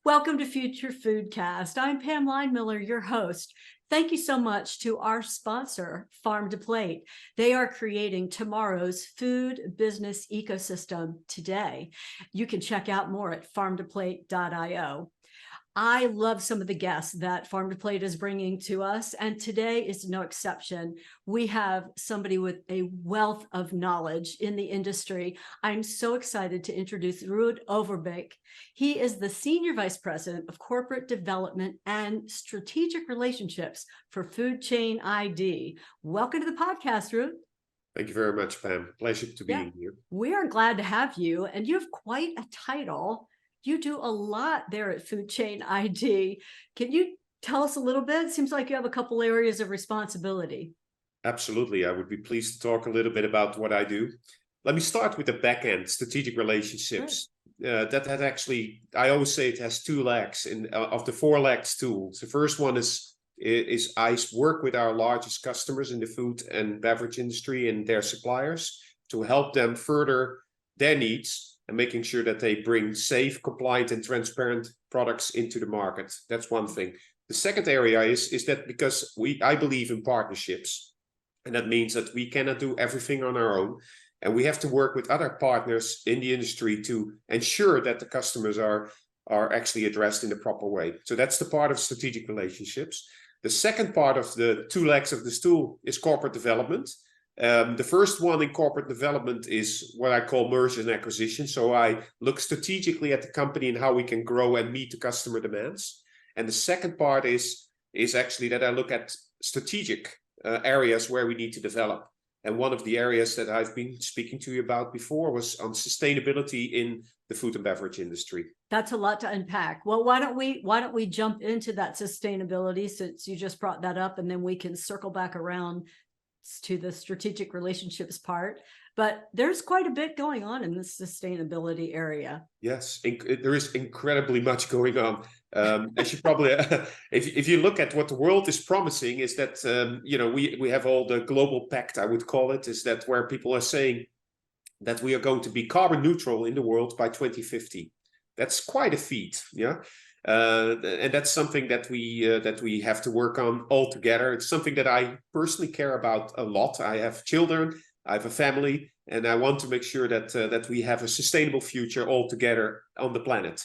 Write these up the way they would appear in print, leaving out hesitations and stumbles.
Welcome to Future Foodcast. I'm Pam Leinmiller, your host. Thank you so much to our sponsor, Farm to Plate. They are creating tomorrow's food business ecosystem today. You can check out more at farmtoplate.io. I love some of the guests that Farm to Plate is bringing to us, and today is no exception. We have somebody with a wealth of knowledge in the industry. I'm so excited to introduce Ruud Overbeek. He is the Senior Vice President of Corporate Development and Strategic Relationships for Food Chain ID. Welcome to the podcast, Ruud. Thank you very much, Pam. Pleasure to be here. We are glad to have you, and you have quite a title. You do a lot there at Food Chain ID. Can you tell us a little bit? It seems like you have a couple areas of responsibility. Absolutely. I would be pleased to talk a little bit about what I do. Let me start with the back end, strategic relationships. That actually, I always say it has two legs of the four legs stool. The first one is I work with our largest customers in the food and beverage industry and their suppliers to help them further their needs and making sure that they bring safe, compliant, and transparent products into the market. That's one thing. The second area is that because I believe in partnerships, and that means that we cannot do everything on our own, and we have to work with other partners in the industry to ensure that the customers are actually addressed in the proper way. So that's the part of strategic relationships. The second part of the two legs of the stool is corporate development. The first one in corporate development is what I call merger and acquisition. So I look strategically at the company and how we can grow and meet the customer demands. And the second part is actually that I look at strategic areas where we need to develop. And one of the areas that I've been speaking to you about before was on sustainability in the food and beverage industry. That's a lot to unpack. Well, why don't we jump into that sustainability, since you just brought that up, and then we can circle back around to the strategic relationships part. But there's quite a bit going on in the sustainability area. Yes, there is incredibly much going on. As you probably, if you look at what the world is promising, is that we have all the global pact, I would call it, is that where people are saying that we are going to be carbon neutral in the world by 2050. That's quite a feat, yeah. And that's something that we have to work on all together. It's something that I personally care about a lot. I have children, I have a family, and I want to make sure that we have a sustainable future all together on the planet.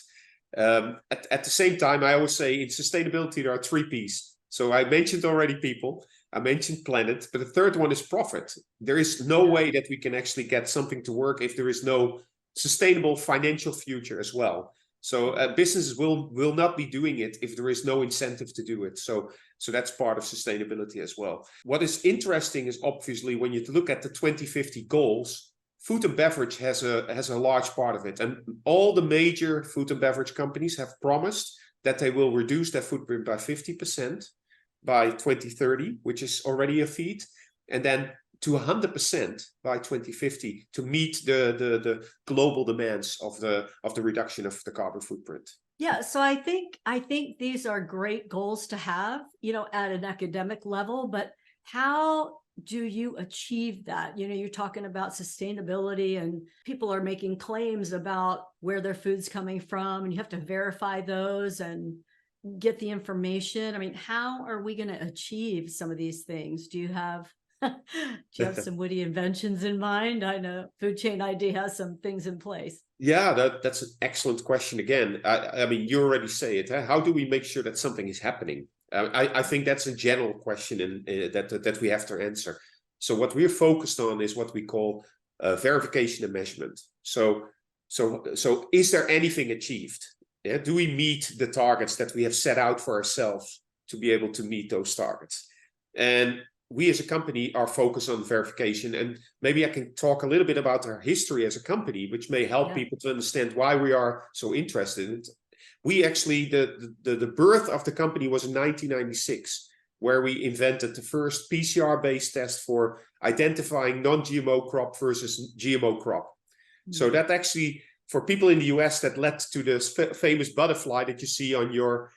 At the same time, I always say in sustainability there are three P's. So I mentioned already people, I mentioned planet, but the third one is profit. There is no way that we can actually get something to work if there is no sustainable financial future as well. So businesses will not be doing it if there is no incentive to do it. So that's part of sustainability as well. What is interesting is obviously when you look at the 2050 goals, food and beverage has a large part of it. And all the major food and beverage companies have promised that they will reduce their footprint by 50% by 2030, which is already a feat. And then to 100% by 2050 to meet the global demands of the reduction of the carbon footprint. Yeah, so I think these are great goals to have, at an academic level, but how do you achieve that? You're talking about sustainability and people are making claims about where their food's coming from, and you have to verify those and get the information. I mean, how are we going to achieve some of these things? Do you have some witty inventions in mind? I know Food Chain ID has some things in place. Yeah, that's an excellent question again. I mean, you already say it. How do we make sure that something is happening? I think that's a general question that we have to answer. So what we're focused on is what we call verification and measurement. So is there anything achieved? Yeah? Do we meet the targets that we have set out for ourselves to be able to meet those targets? And we as a company are focused on verification, and maybe I can talk a little bit about our history as a company, which may help people to understand why we are so interested in it. We actually, the birth of the company was in 1996, where we invented the first PCR-based test for identifying non-GMO crop versus GMO crop. Mm-hmm. So that actually, for people in the US, that led to the famous butterfly that you see on your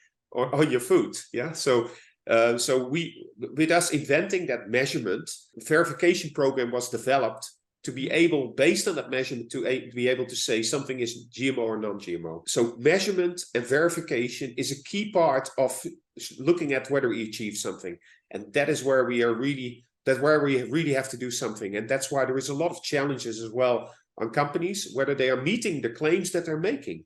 food. Yeah, so with us inventing that measurement, verification program was developed to be able, based on that measurement, to be able to say something is GMO or non-GMO. So measurement and verification is a key part of looking at whether we achieve something. And that is where we really have to do something. And that's why there is a lot of challenges as well on companies, whether they are meeting the claims that they're making.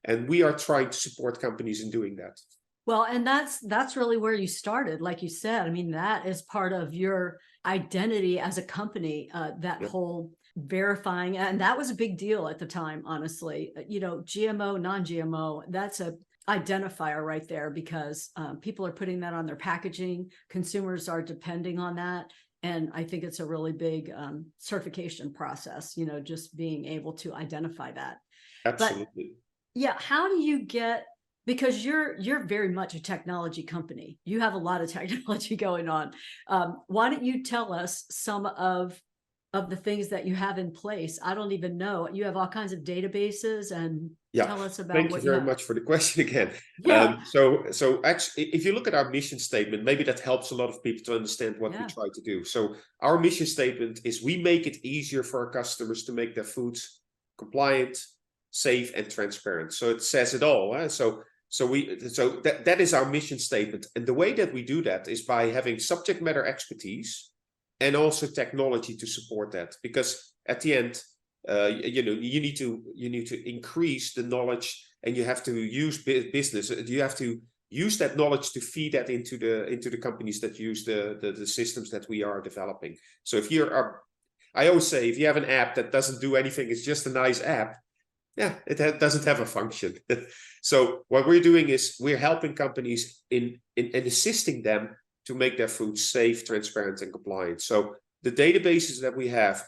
And we are trying to support companies in doing that. Well, and that's really where you started. Like you said, I mean, that is part of your identity as a company, that whole verifying. And that was a big deal at the time, honestly. GMO, non-GMO, that's a identifier right there, because people are putting that on their packaging. Consumers are depending on that. And I think it's a really big certification process, just being able to identify that. Absolutely. But yeah, how do you get, because you're very much a technology company. You have a lot of technology going on. Why don't you tell us some of the things that you have in place? I don't even know. You have all kinds of databases, and tell us about Thank you very much for the question again. Yeah. So actually, if you look at our mission statement, maybe that helps a lot of people to understand what we try to do. So our mission statement is we make it easier for our customers to make their foods compliant, safe, and transparent. So it says it all. So that is our mission statement. And the way that we do that is by having subject matter expertise and also technology to support that. Because at the end, you need to increase the knowledge, and you have to use business. You have to use that knowledge to feed that into the companies that use the systems that we are developing. So I always say, if you have an app that doesn't do anything, it's just a nice app. Yeah, it doesn't have a function. So what we're doing is we're helping companies in assisting them to make their food safe, transparent, and compliant. So the databases that we have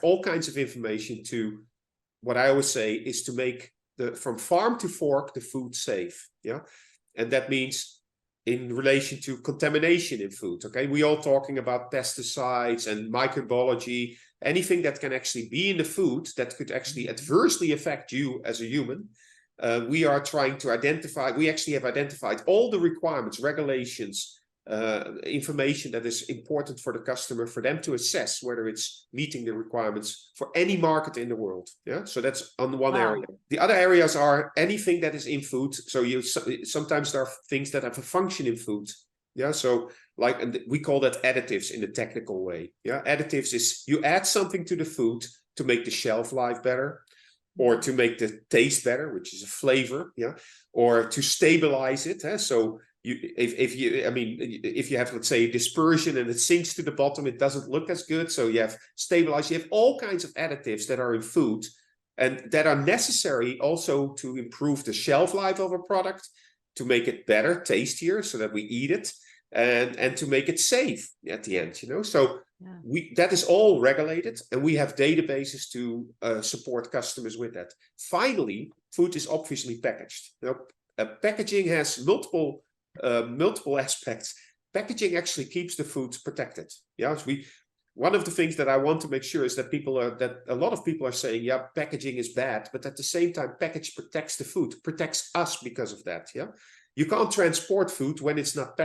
all kinds of information to, what I always say is to make from farm to fork the food safe. Yeah, and that means in relation to contamination in food. Okay, we all talking about pesticides and microbiology. Anything that can actually be in the food that could actually adversely affect you as a human, we are trying to identify. We actually have identified all the requirements, regulations, information that is important for the customer, for them to assess whether it's meeting the requirements for any market in the world. Yeah, so that's on one area. The other areas are anything that is in food. So sometimes there are things that have a function in food. Yeah, so and we call that additives in the technical way. Yeah, additives is you add something to the food to make the shelf life better, or to make the taste better, which is a flavor. Yeah, or to stabilize it. So if you have, let's say, dispersion and it sinks to the bottom, it doesn't look as good. So you have stabilized. You have all kinds of additives that are in food, and that are necessary also to improve the shelf life of a product, to make it better, tastier, so that we eat it, and to make it safe at the end, So that is all regulated, and we have databases to support customers with that. Finally, food is obviously packaged. Packaging has multiple aspects. Packaging actually keeps the food protected. Yeah, one of the things that I want to make sure is that a lot of people are saying, yeah, packaging is bad, but at the same time, package protects the food, protects us because of that. Yeah, you can't transport food when it's not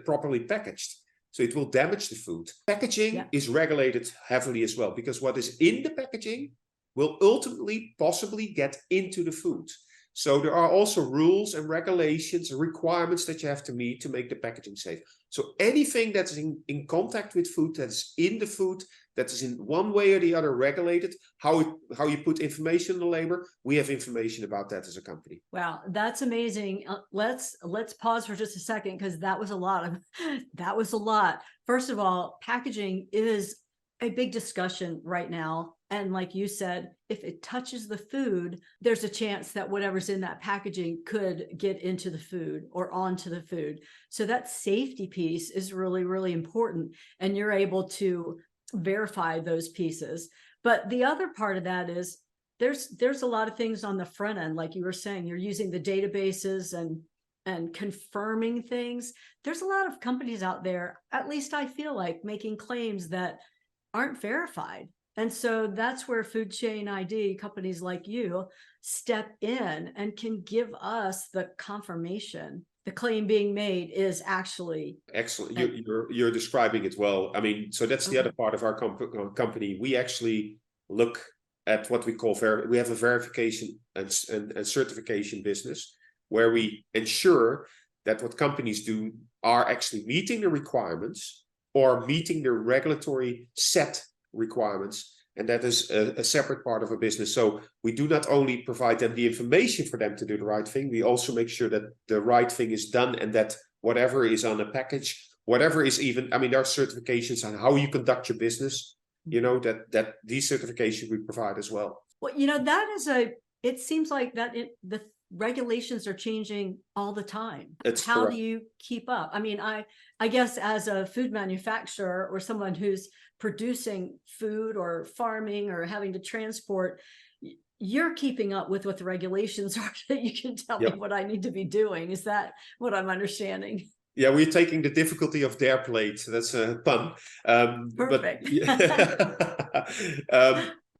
properly packaged, so it will damage the food. Packaging is regulated heavily as well, because what is in the packaging will ultimately possibly get into the food. So there are also rules and regulations and requirements that you have to meet to make the packaging safe. So anything that's in contact with food, that's in the food, that is in one way or the other regulated, how you put information on the label, we have information about that as a company. Wow, that's amazing. Let's pause for just a second, because that was a lot. First of all, packaging is a big discussion right now. And like you said, if it touches the food, there's a chance that whatever's in that packaging could get into the food or onto the food. So that safety piece is really, really important. And you're able to verify those pieces. But the other part of that is there's a lot of things on the front end. Like you were saying, you're using the databases and confirming things. There's a lot of companies out there, at least I feel like, making claims that aren't verified. And so that's where Food Chain ID, companies like you, step in and can give us the confirmation the claim being made is actually excellent. You're describing it well. I mean, so that's the okay. other part of our company. We actually look at what we call we have a verification and certification business where we ensure that what companies do are actually meeting the requirements or meeting the regulatory set requirements. And that is a separate part of a business. So we do not only provide them the information for them to do the right thing, we also make sure that the right thing is done and that whatever is on a package, whatever is even, I mean, there are certifications on how you conduct your business, you know, that these certifications we provide as well. Well, that is it seems like that the regulations are changing all the time. How correct. do you keep up? I mean, I guess as a food manufacturer or someone who's producing food or farming or having to transport, you're keeping up with what the regulations are that you can tell me what I need to be doing. Is that what I'm understanding? Yeah, we're taking the difficulty of their plate. That's a pun. Perfect.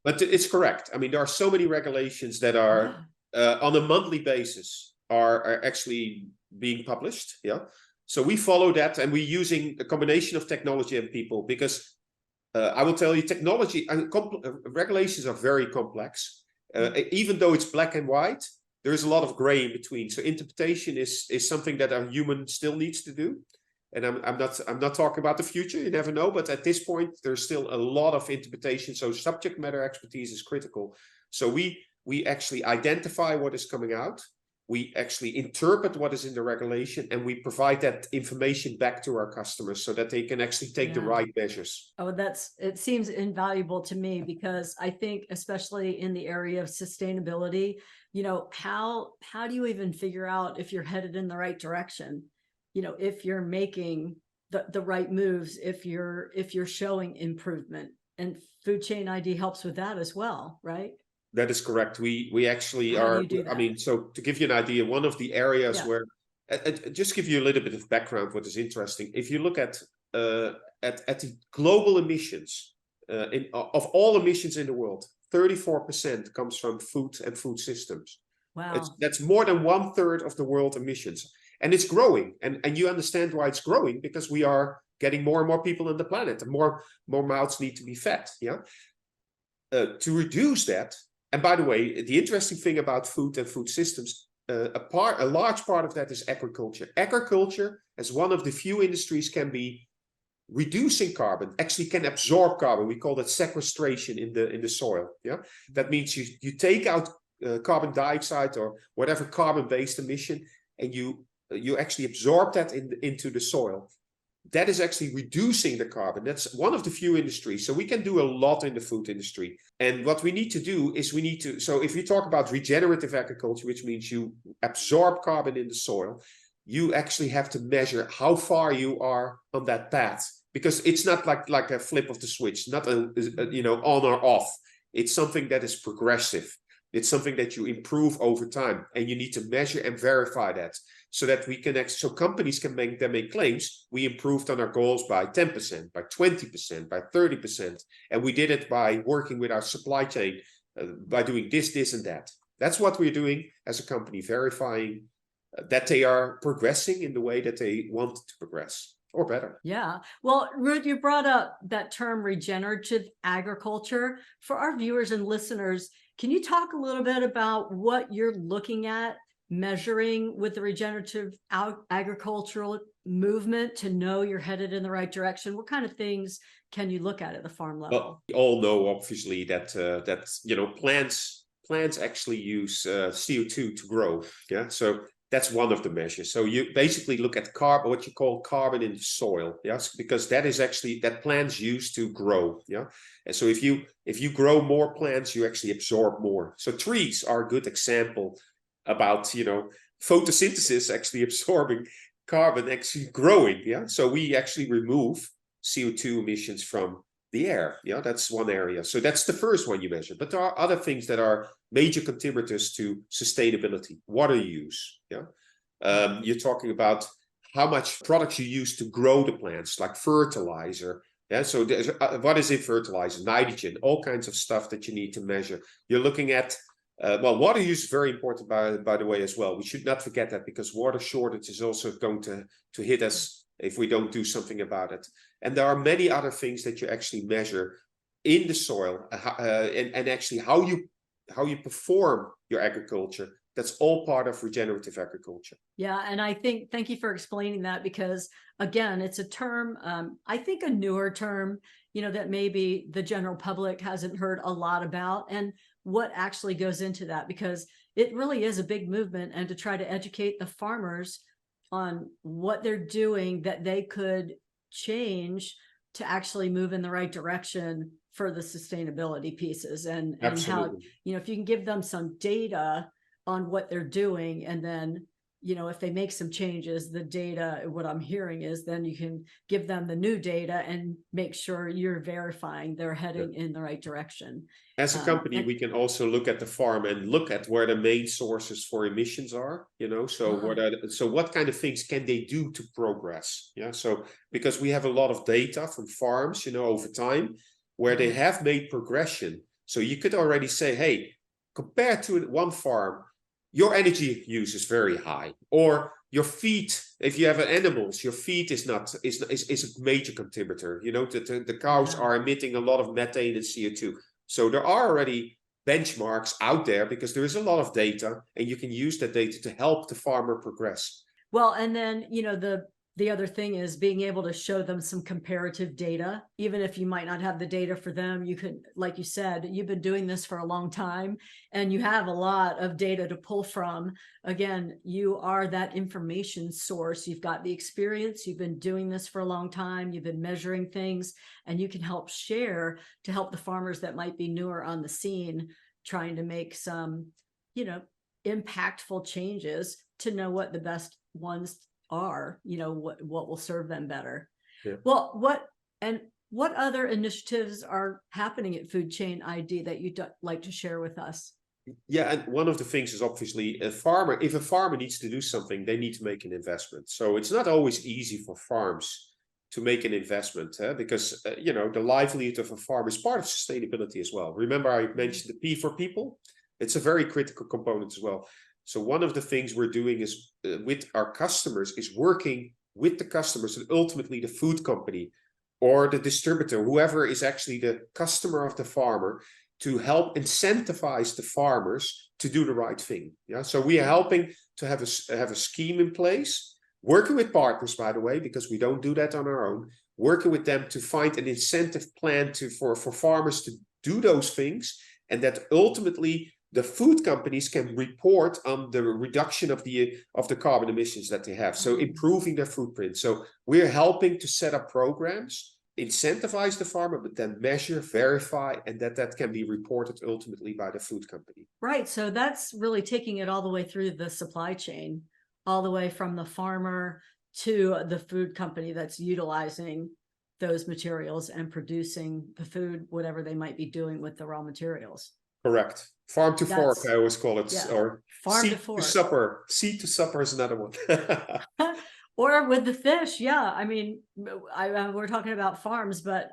But it's correct. I mean, there are so many regulations that are on a monthly basis are actually being published. Yeah. So we follow that, and we're using a combination of technology and people because I will tell you, technology and regulations are very complex. Even though it's black and white, there is a lot of gray in between. So interpretation is something that a human still needs to do. And I'm not talking about the future. You never know. But at this point, there's still a lot of interpretation. So subject matter expertise is critical. So we actually identify what is coming out. We actually interpret what is in the regulation, and we provide that information back to our customers so that they can actually take the right measures. Oh, it seems invaluable to me because I think, especially in the area of sustainability, how do you even figure out if you're headed in the right direction? If you're making the right moves, if you're showing improvement, and Food Chain ID helps with that as well, right? That is correct. We actually are, I mean, so to give you an idea, one of the areas where, just give you a little bit of background, what is interesting. If you look at the global emissions, of all emissions in the world, 34% comes from food and food systems. Wow. That's more than 1/3 of the world emissions. And it's growing. And you understand why it's growing, because we are getting more and more people on the planet, and more mouths need to be fed. Yeah. To reduce that. And by the way, the interesting thing about food and food systems, a large part of that is agriculture. Agriculture, as one of the few industries, can be reducing carbon, actually can absorb carbon. We call that sequestration in the soil. Yeah, that means you take out carbon dioxide or whatever carbon-based emission, and you actually absorb that into the soil. That is actually reducing the carbon. That's one of the few industries. So we can do a lot in the food industry. And what we need to do is so if you talk about regenerative agriculture, which means you absorb carbon in the soil, you actually have to measure how far you are on that path. Because it's not like a flip of the switch, not on or off. It's something that is progressive. It's something that you improve over time, and you need to measure and verify that so that we can so companies can make claims. We improved on our goals by 10%, by 20%, by 30, and we did it by working with our supply chain, by doing this, and that. That's what we're doing as a company, verifying that they are progressing in the way that they want to progress, or better. Yeah. Well, Ruud, you brought up that term regenerative agriculture. For our viewers and listeners, can you talk a little bit about what you're looking at measuring with the regenerative agricultural movement to know you're headed in the right direction? What kind of things can you look at the farm level? Well, we all know, obviously, that plants actually use CO2 to grow. Yeah, so that's one of the measures. So you basically look at carbon, what you call carbon in the soil. Yes, because that is actually that plants use to grow. Yeah, and so if you grow more plants, you actually absorb more. So trees are a good example about photosynthesis actually absorbing carbon, actually growing. Yeah, so we actually remove CO2 emissions from the air. Yeah, that's one area. So that's the first one you measure. But there are other things that are major contributors to sustainability. Water use. Yeah, you're talking about how much products you use to grow the plants, like fertilizer. Yeah, so what is in fertilizer? Nitrogen, all kinds of stuff that you need to measure. You're looking at Well, water use is very important, by the way, as well. We should not forget that, because water shortage is also going to hit us if we don't do something about it. And there are many other things that you actually measure in the soil, and actually how you perform your agriculture. That's all part of regenerative agriculture. Yeah, and I think, thank you for explaining that, because again, it's a term, I think a newer term, that maybe the general public hasn't heard a lot about, and what actually goes into that, because it really is a big movement, and to try to educate the farmers on what they're doing that they could change to actually move in the right direction for the sustainability pieces, and how, if you can give them some data on what they're doing, and then if they make some changes, the data, what I'm hearing is, then you can give them the new data and make sure you're verifying they're heading in the right direction. As a company, we can also look at the farm and look at where the main sources for emissions are, so what kind of things can they do to progress? So because we have a lot of data from farms, over time, where they have made progression. So you could already say, hey, compared to one farm, your energy use is very high, or your feed, if you have animals, your feed is a major contributor. The cows are emitting a lot of methane and CO2. So there are already benchmarks out there, because there is a lot of data, and you can use that data to help the farmer progress. Well, and then, the other thing is being able to show them some comparative data, even if you might not have the data for them. You could, like you said, you've been doing this for a long time, and you have a lot of data to pull from. Again, you are that information source. You've got the experience. You've been doing this for a long time. You've been measuring things, and you can help share to help the farmers that might be newer on the scene, trying to make some, impactful changes, to know what the best ones are, what will serve them better. Well, what other initiatives are happening at Food Chain ID that you'd like to share with us? Yeah, and one of the things is, obviously, if a farmer needs to do something, they need to make an investment. So it's not always easy for farms to make an investment, because the livelihood of a farm is part of sustainability as well. Remember, I mentioned the P for people. It's a very critical component as well. So one of the things we're doing is with our customers, is working with the customers, and ultimately the food company or the distributor, whoever is actually the customer of the farmer, to help incentivize the farmers to do the right thing. So we are helping to have a scheme in place, working with partners, by the way, because we don't do that on our own, working with them to find an incentive plan for farmers to do those things, and that ultimately the food companies can report on the reduction of the carbon emissions that they have, so improving their footprint. So we're helping to set up programs, incentivize the farmer, but then measure, verify, and that can be reported ultimately by the food company. Right. So that's really taking it all the way through the supply chain, all the way from the farmer to the food company that's utilizing those materials and producing the food, whatever they might be doing with the raw materials. Correct. Farm to fork, I always call it, or farm to supper. Seed to supper is another one. Or with the fish, I mean, we're talking about farms, but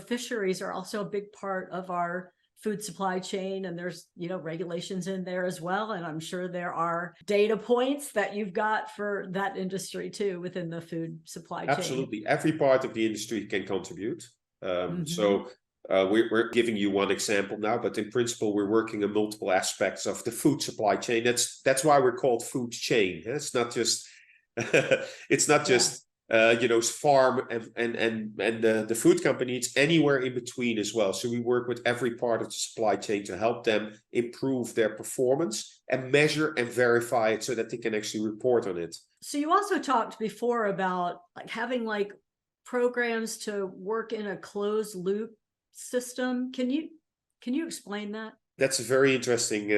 fisheries are also a big part of our food supply chain, and there's regulations in there as well, and I'm sure there are data points that you've got for that industry too within the food supply chain. Absolutely, every part of the industry can contribute. So we're giving you one example now, but in principle, we're working on multiple aspects of the food supply chain. That's why we're called Food Chain. It's not just farm and the food company. It's anywhere in between as well. So we work with every part of the supply chain to help them improve their performance and measure and verify it, so that they can actually report on it. So you also talked before about having programs to work in a closed loop system. Can you explain that? That's a very interesting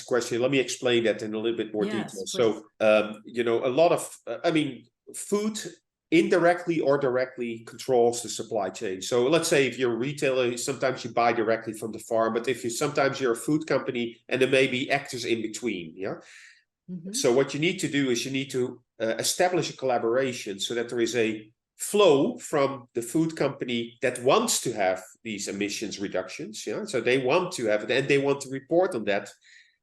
question. Let me explain that in a little bit more detail. Please. So, a lot of, food indirectly or directly controls the supply chain. So let's say if you're a retailer, sometimes you buy directly from the farm, but sometimes you're a food company, and there may be actors in between. So what you need to do is you need to establish a collaboration, so that there is a flow from the food company that wants to have these emissions reductions. Yeah, so they want to have it and they want to report on that.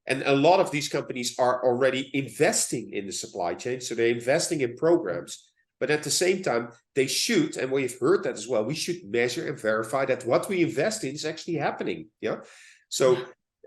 And a lot of these companies are already investing in the supply chain. So they're investing in programs. But at the same time, they should, and we've heard that as well, we should measure and verify that what we invest in is actually happening. Yeah. So,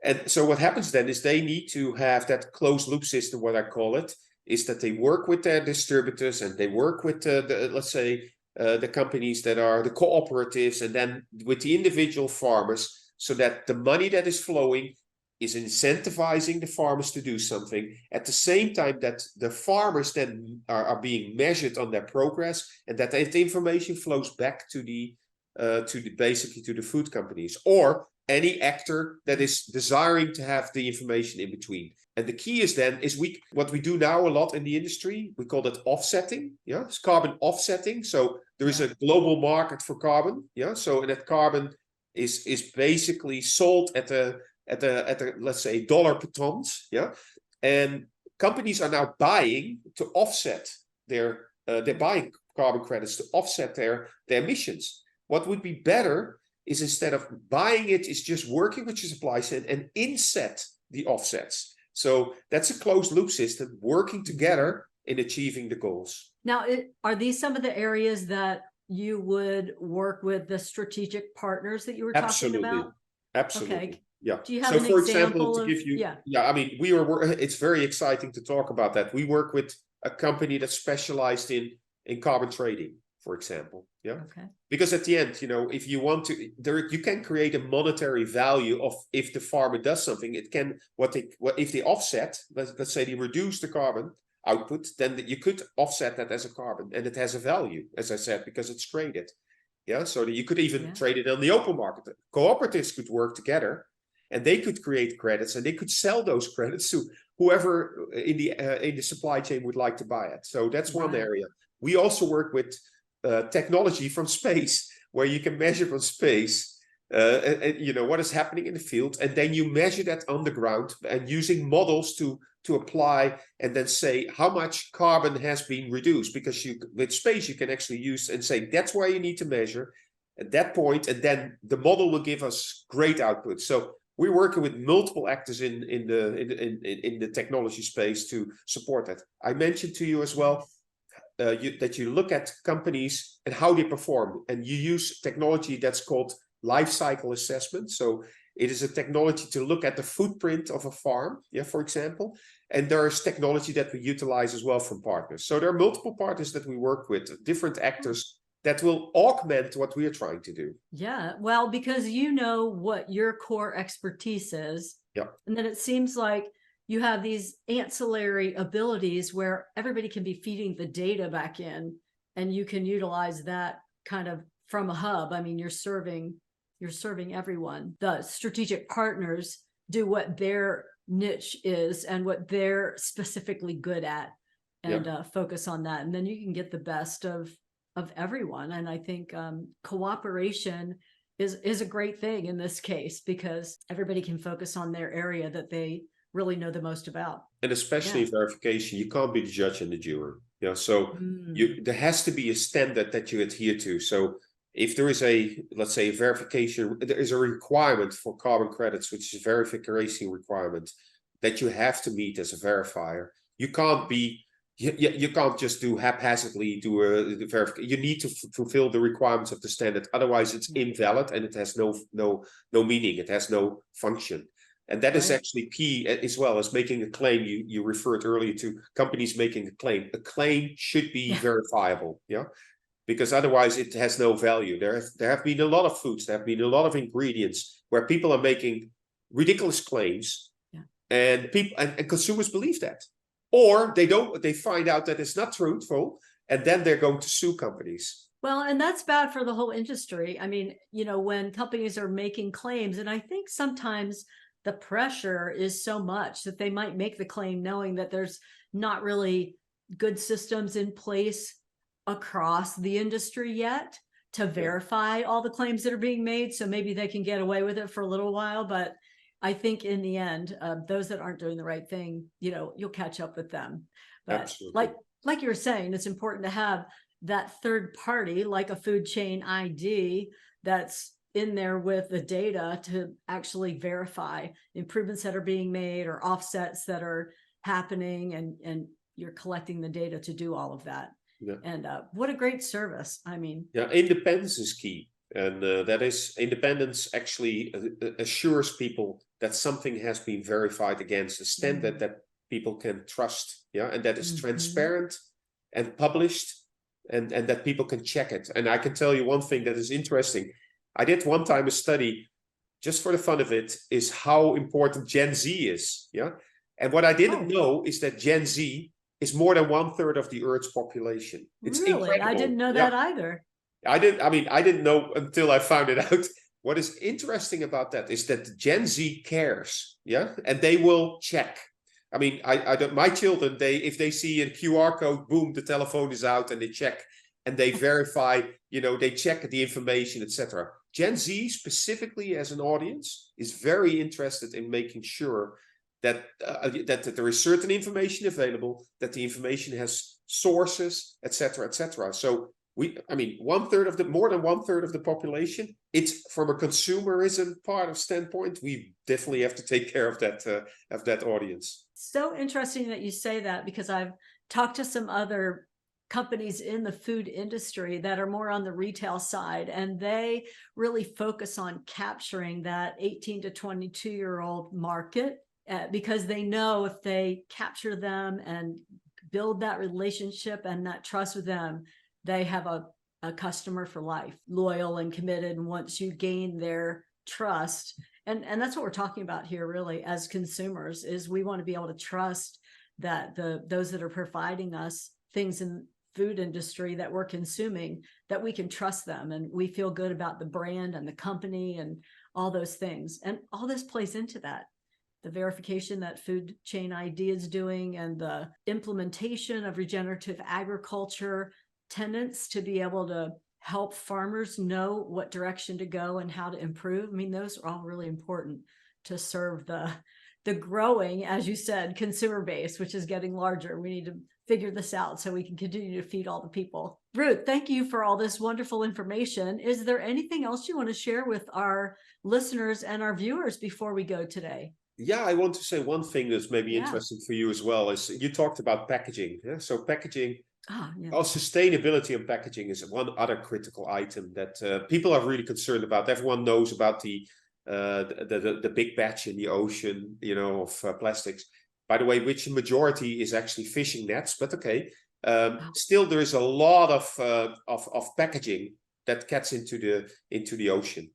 and so what happens then is they need to have that closed loop system, what I call it, is that they work with their distributors and they work with let's say, the companies that are the cooperatives and then with the individual farmers, so that the money that is flowing is incentivizing the farmers to do something at the same time that the farmers then are being measured on their progress, and that the information flows back to the basically to the food companies or any actor that is desiring to have the information in between. And the key is then is what we do now a lot in the industry, we call that offsetting. Yeah, it's carbon offsetting. So there is a global market for carbon. Yeah, so that carbon is basically sold at a let's say $1 per ton. Yeah, and companies are now buying to offset they're buying carbon credits to offset their emissions. What would be better is instead of buying it, is just working with your supply chain and inset the offsets. So that's a closed loop system working together in achieving the goals. Now, are these some of the areas that you would work with the strategic partners that you were talking about? Absolutely. Okay. Yeah. Do you have so an for example to of, give you, yeah, I mean, it's very exciting to talk about that. We work with a company that's specialized in carbon trading, for example. Yeah. Okay. Because at the end, you know, if you want to, you can create a monetary value of if the farmer does something. It can if they offset, let's say they reduce the carbon output, then you could offset that as a carbon, and it has a value, as I said, because it's traded. Yeah. So that you could even trade it on the open market. Cooperatives could work together, and they could create credits, and they could sell those credits to whoever in the supply chain would like to buy it. So that's one area. We also work with technology from space, where you can measure from space, you know, what is happening in the field, and then you measure that on the ground and using models to apply and then say how much carbon has been reduced, because with space you can actually use and say that's where you need to measure at that point, and then the model will give us great output. So we're working with multiple actors in the technology space to support that. I mentioned to you as well that you look at companies and how they perform, and you use technology that's called life cycle assessment. So it is a technology to look at the footprint of a farm, for example. And there is technology that we utilize as well from partners. So there are multiple partners that we work with, different actors that will augment what we are trying to do. Yeah, well, because you know what your core expertise is. Yeah. And then it seems like you have these ancillary abilities where everybody can be feeding the data back in, and you can utilize that kind of from a hub. I mean, you're serving everyone. The strategic partners do what their niche is and what they're specifically good at, and focus on that. And then you can get the best of everyone. And I think cooperation is a great thing in this case, because everybody can focus on their area that they really know the most about. And especially verification, you can't be the judge and the juror. So there has to be a standard that you adhere to. So if there is let's say, verification, there is a requirement for carbon credits, which is a verification requirement that you have to meet as a verifier. You can't be, you can't just haphazardly do a verification. You need to fulfill the requirements of the standard. Otherwise, it's invalid and it has no meaning. It has no function. And that is actually key, as well as making a claim. You referred earlier to companies making a claim. A claim should be verifiable, because otherwise it has no value. There have been a lot of foods, there have been a lot of ingredients where people are making ridiculous claims, and people and consumers believe that, or they find out that it's not truthful, and then they're going to sue companies. Well, and that's bad for the whole industry. I mean, when companies are making claims, and I think sometimes the pressure is so much that they might make the claim knowing that there's not really good systems in place across the industry yet to verify all the claims that are being made. So maybe they can get away with it for a little while, but I think in the end, those that aren't doing the right thing, you'll catch up with them. But like you were saying, it's important to have that third party, like a food chain ID, that's in there with the data to actually verify improvements that are being made or offsets that are happening, and you're collecting the data to do all of that. Yeah. And what a great service. I mean, Yeah, independence is key. And that is, independence actually assures people that something has been verified against a standard that people can trust. Yeah, and that is transparent and published, and that people can check it. And I can tell you one thing that is interesting. I did one time a study, just for the fun of it, is how important Gen Z is. Yeah, and what I didn't know is that Gen Z is more than 1/3 of the Earth's population. It's really, incredible. I didn't know that either. I didn't know until I found it out. What is interesting about that is that Gen Z cares, yeah, and they will check. I mean, I don't. My children, if they see a QR code, boom, the telephone is out, and they check and they verify. They check the information, etc. Gen Z specifically, as an audience, is very interested in making sure that there is certain information available, that the information has sources, etc., etc. So more than 1/3 of the population. It's from a consumerism part of standpoint. We definitely have to take care of that audience. So interesting that you say that, because I've talked to some other companies in the food industry that are more on the retail side, and they really focus on capturing that 18 to 22-year-old market, because they know if they capture them and build that relationship and that trust with them, they have a customer for life, loyal and committed. And once you gain their trust, and that's what we're talking about here, really, as consumers, is we want to be able to trust that those that are providing us things in food industry that we're consuming, that we can trust them, and we feel good about the brand and the company and all those things. And all this plays into that. The verification that Food Chain ID is doing, and the implementation of regenerative agriculture tenants to be able to help farmers know what direction to go and how to improve. I mean, those are all really important to serve the growing, as you said, consumer base, which is getting larger. We need to figure this out so we can continue to feed all the people. Ruud, thank you for all this wonderful information. Is there anything else you want to share with our listeners and our viewers before we go today? Yeah, I want to say one thing that's maybe interesting for you as well, is you talked about packaging. Yeah? So packaging, sustainability and packaging is one other critical item that people are really concerned about. Everyone knows about the big batch in the ocean, of plastics. By the way, which majority is actually fishing nets, but okay. Still, there is a lot of packaging that gets into the ocean.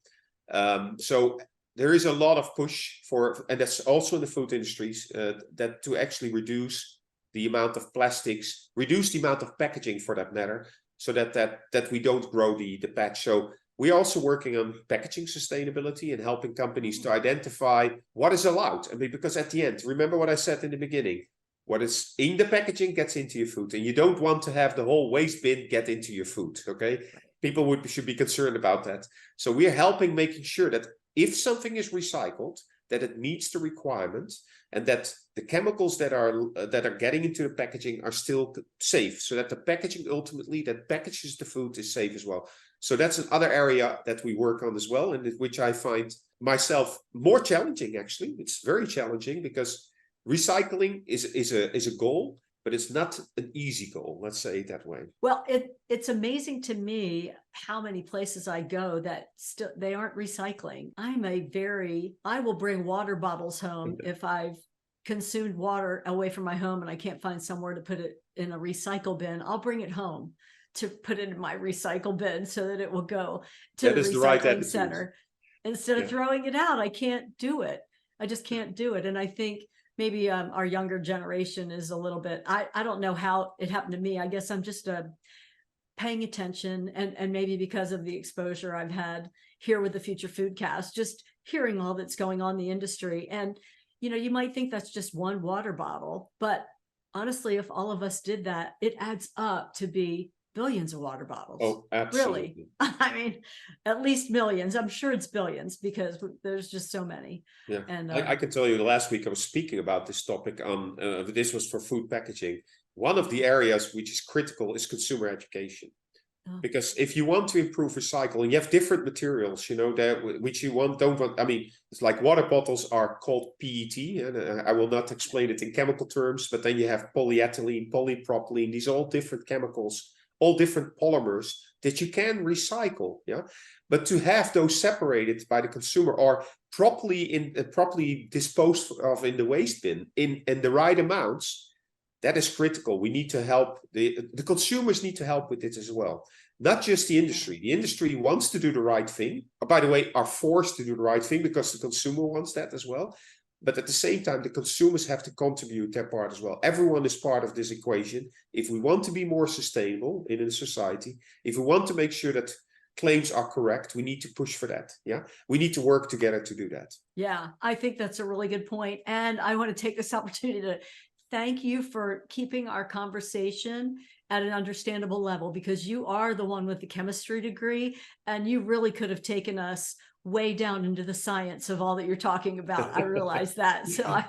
So there is a lot of push and that's also in the food industries, that to actually reduce the amount of plastics, reduce the amount of packaging for that matter, so that we don't grow the patch. So we're also working on packaging sustainability and helping companies to identify what is allowed. I mean, because at the end, remember what I said in the beginning, what is in the packaging gets into your food, and you don't want to have the whole waste bin get into your food, okay? People should be concerned about that. So we are helping, making sure that if something is recycled, that it meets the requirements, and that the chemicals that are getting into the packaging are still safe, so that the packaging ultimately that packages the food is safe as well. So that's another area that we work on as well, and which I find myself more challenging. Actually, it's very challenging because recycling is a goal, but it's not an easy goal. Let's say it that way. Well, it's amazing to me how many places I go that still they aren't recycling. I will bring water bottles home if I've consumed water away from my home and I can't find somewhere to put it in a recycle bin. I'll bring it home to put it in my recycle bin so that it will go to the recycling center instead of throwing it out. I can't do it. I just can't do it. And I think maybe our younger generation is a little bit, I don't know how it happened to me. I guess I'm just paying attention, and maybe because of the exposure I've had here with the Future Foodcast, just hearing all that's going on in the industry. And, you might think that's just one water bottle, but honestly, if all of us did that, it adds up to be billions of water bottles. Oh, absolutely. Really? I mean, at least millions. I'm sure it's billions because there's just so many. Yeah. And I can tell you, last week I was speaking about this topic on, this was for food packaging. one of the areas which is critical is consumer education. Oh. Because if you want to improve recycling, you have different materials, that which you don't want. I mean, it's like water bottles are called PET, and I will not explain it in chemical terms, but then you have polyethylene, polypropylene. These are all different chemicals, all different polymers that you can recycle. Yeah, but to have those separated by the consumer or properly disposed of in the waste bin in the right amounts, that is critical. We need to help the consumers need to help with it as well. Not just the industry. The industry wants to do the right thing. By the way, are forced to do the right thing because the consumer wants that as well. But at the same time, the consumers have to contribute their part as well. Everyone is part of this equation. If we want to be more sustainable in a society, if we want to make sure that claims are correct, we need to push for that. Yeah, we need to work together to do that. Yeah, I think that's a really good point. And I want to take this opportunity to thank you for keeping our conversation at an understandable level, because you are the one with the chemistry degree, and you really could have taken us way down into the science of all that you're talking about. I realize that. So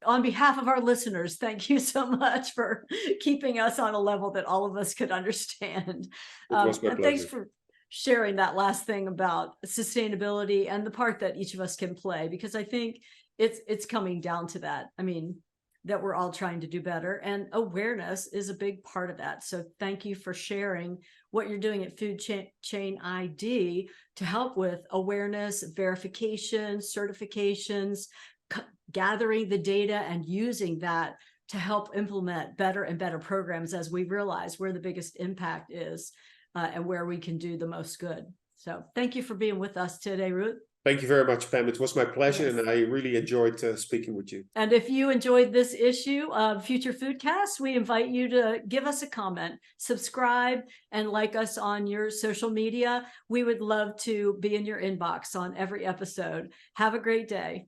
on behalf of our listeners, thank you so much for keeping us on a level that all of us could understand. It was my and pleasure. thanks for sharing that last thing about sustainability and the part that each of us can play, because I think it's coming down to that. I mean, that we're all trying to do better, and awareness is a big part of that. So thank you for sharing what you're doing at Food Chain ID to help with awareness, verification, certifications, gathering the data and using that to help implement better and better programs as we realize where the biggest impact is and where we can do the most good. So thank you for being with us today, Ruud. Thank you very much, Pam. It was my pleasure, Yes. and I really enjoyed speaking with you. And if you enjoyed this issue of Future Foodcast, we invite you to give us a comment, subscribe, and like us on your social media. We would love to be in your inbox on every episode. Have a great day.